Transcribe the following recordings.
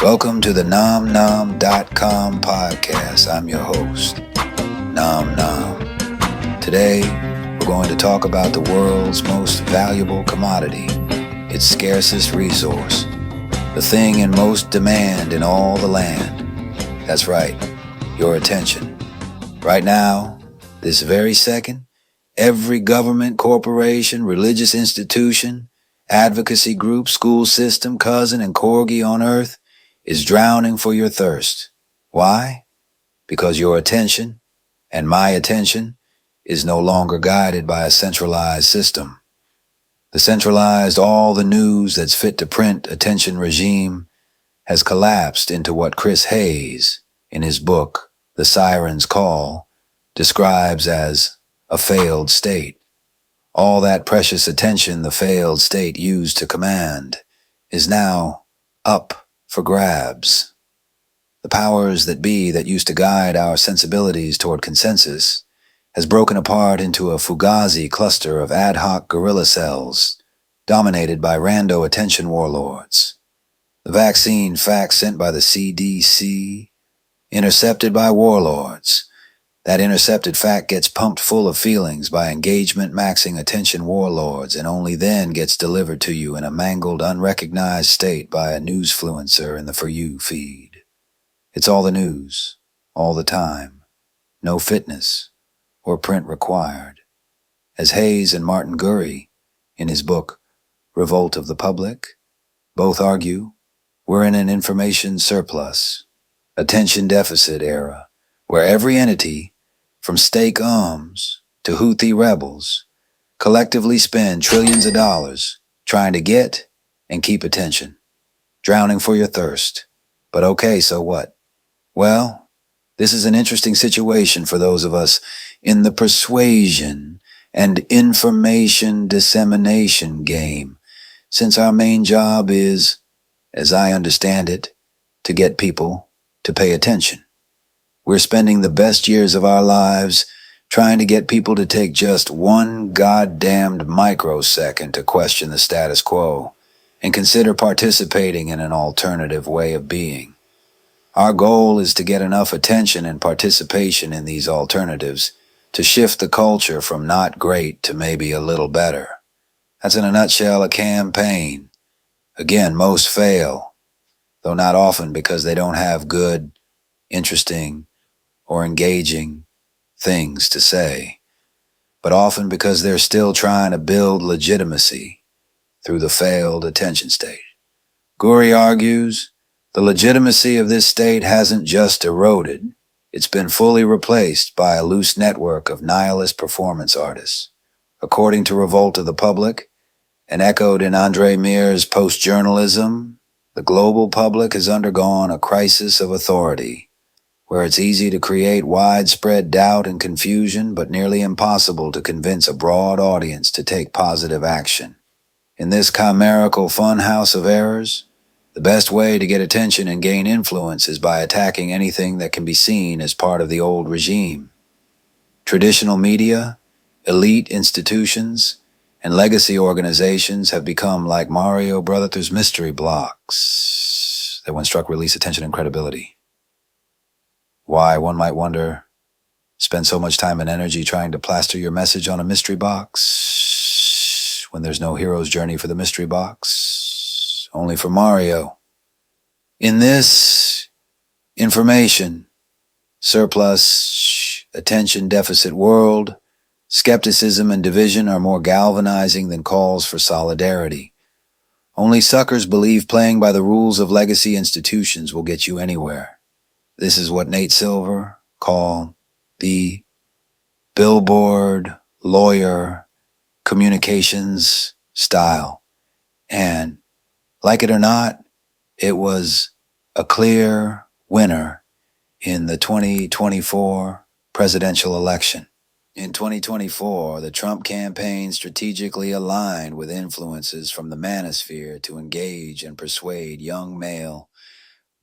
Welcome to the NomNomCommsDotCom podcast. I'm your host, NomNom. Today, we're going to talk about the world's most valuable commodity, its scarcest resource, the thing in most demand in all the land. That's right, your attention. Right now, this very second, every government, corporation, religious institution, advocacy group, school system, cousin, and corgi on earth is drowning for your thirst. Why? Because your attention and my attention is no longer guided by a centralized system. The centralized, all the news that's fit to print attention regime has collapsed into what Chris Hayes, in his book, The Sirens Call, describes as a failed state. All that precious attention the failed state used to command is now up for grabs. The powers that be that used to guide our sensibilities toward consensus has broken apart into a fugazi cluster of ad-hoc guerilla cells dominated by rando attention warlords. The vaccine facts sent by the CDC, intercepted by warlords. That intercepted fact gets pumped full of feelings by engagement-maxing attention warlords and only then gets delivered to you in a mangled, unrecognized state by a newsfluencer in the For You feed. It's all the news, all the time. No fitness or print required. As Hayes and Martin Gurry, in his book, Revolt of the Public, both argue, we're in an information surplus, attention deficit era, where every entity, from stake to Houthi rebels, collectively spend trillions of dollars trying to get and keep attention, drowning for your thirst. But okay, so what? Well, this is an interesting situation for those of us in the persuasion and information dissemination game, since our main job is, as I understand it, to get people to pay attention. We're spending the best years of our lives trying to get people to take just one goddamned microsecond to question the status quo and consider participating in an alternative way of being. Our goal is to get enough attention and participation in these alternatives to shift the culture from not great to maybe a little better. That's in a nutshell a campaign. Again, most fail, though not often because they don't have good, interesting, or engaging things to say, but often because they're still trying to build legitimacy through the failed attention state. Gurry argues the legitimacy of this state hasn't just eroded, it's been fully replaced by a loose network of nihilist performance artists. According to Revolt of the Public, and echoed in Andre Meir's post-journalism, the global public has undergone a crisis of authority, where it's easy to create widespread doubt and confusion, but nearly impossible to convince a broad audience to take positive action. In this chimerical funhouse of errors, the best way to get attention and gain influence is by attacking anything that can be seen as part of the old regime. Traditional media, elite institutions, and legacy organizations have become like Mario Brothers mystery blocks that when struck release attention and credibility. Why, one might wonder, spend so much time and energy trying to plaster your message on a mystery box when there's no hero's journey for the mystery box, only for Mario. In this information surplus, attention deficit world, skepticism and division are more galvanizing than calls for solidarity. Only suckers believe playing by the rules of legacy institutions will get you anywhere. This is what Nate Silver called the billboard lawyer communications style. And like it or not, it was a clear winner in the 2024 presidential election. In 2024, the Trump campaign strategically aligned with influences from the manosphere to engage and persuade young male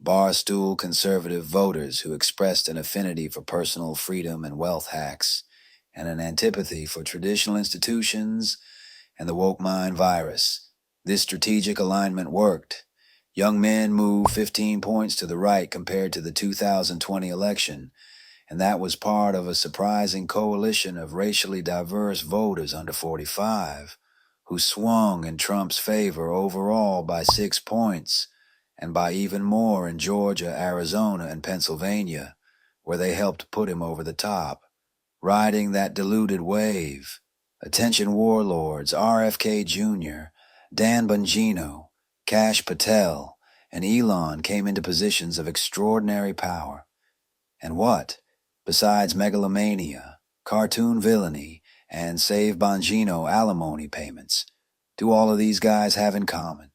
barstool conservative voters who expressed an affinity for personal freedom and wealth hacks and an antipathy for traditional institutions and the woke mind virus. This strategic alignment worked, Young men moved 15 points to the right compared to the 2020 election, and that was part of a surprising coalition of racially diverse voters under 45 who swung in Trump's favor overall by 6 points, and by even more in Georgia, Arizona, and Pennsylvania, where they helped put him over the top. Riding that diluted wave, attention warlords RFK Jr., Dan Bongino, Kash Patel, and Elon came into positions of extraordinary power. And what, besides megalomania, cartoon villainy, and Save Bongino alimony payments, do all of these guys have in common?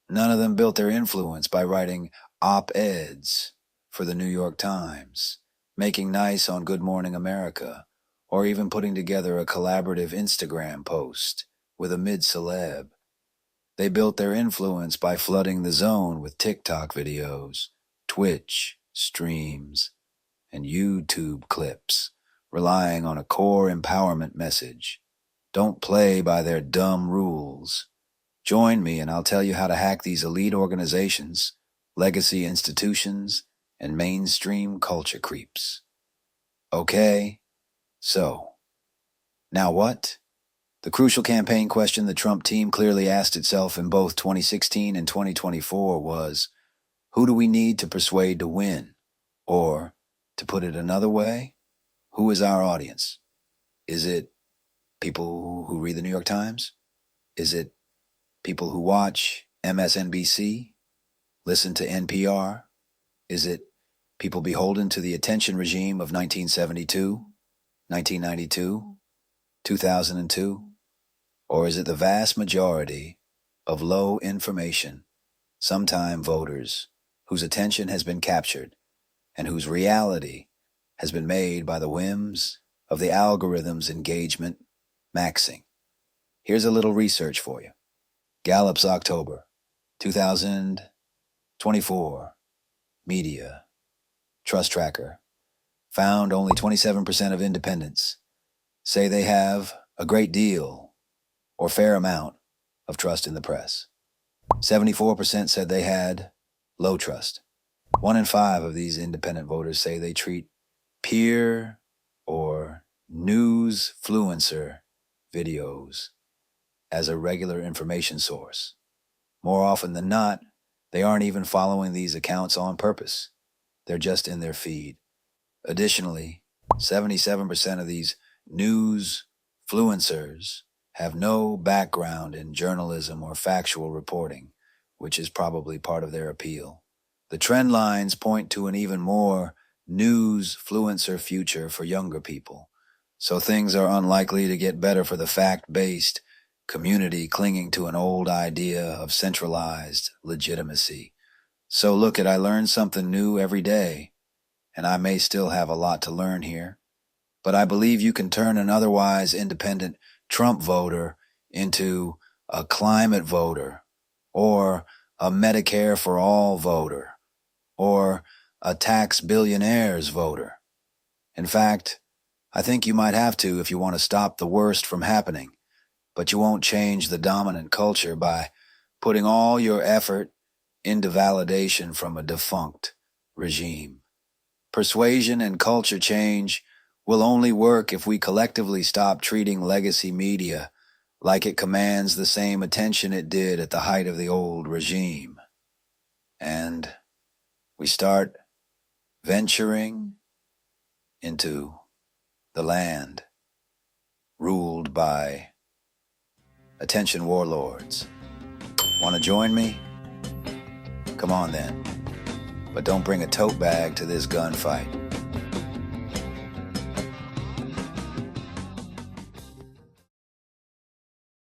None of them built their influence by writing op-eds for the New York Times, making nice on Good Morning America, or even putting together a collaborative Instagram post with a mid-celeb. They built their influence by flooding the zone with TikTok videos, Twitch streams, and YouTube clips, relying on a core empowerment message. Don't play by their dumb rules. Join me and I'll tell you how to hack these elite organizations, legacy institutions, and mainstream culture creeps. Okay? So, now what? The crucial campaign question the Trump team clearly asked itself in both 2016 and 2024 was, who do we need to persuade to win? Or, to put it another way, who is our audience? Is it people who read the New York Times? Is it people who watch MSNBC? Listen to NPR? Is it people beholden to the attention regime of 1972, 1992, 2002? Or is it the vast majority of low information, sometime voters whose attention has been captured and whose reality has been made by the whims of the algorithm's engagement maxing? Here's a little research for you. Gallup's October 2024 Media Trust Tracker found only 27% of independents say they have a great deal or fair amount of trust in the press. 74% said they had low trust. 1 in 5 of these independent voters say they treat peer or newsfluencer videos as a regular information source. More often than not, they aren't even following these accounts on purpose. They're just in their feed. Additionally, 77% of these newsfluencers have no background in journalism or factual reporting, which is probably part of their appeal. The trend lines point to an even more newsfluencer future for younger people, so things are unlikely to get better for the fact-based community clinging to an old idea of centralized legitimacy. So look, I learn something new every day, and I may still have a lot to learn here, but I believe you can turn an otherwise independent Trump voter into a climate voter, or a Medicare for all voter, or a tax billionaires voter. In fact, I think you might have to if you want to stop the worst from happening, but you won't change the dominant culture by putting all your effort into validation from a defunct regime. Persuasion and culture change will only work if we collectively stop treating legacy media like it commands the same attention it did at the height of the old regime. And we start venturing into the land ruled by attention warlords. Want to join me? Come on then. But don't bring a tote bag to this gunfight.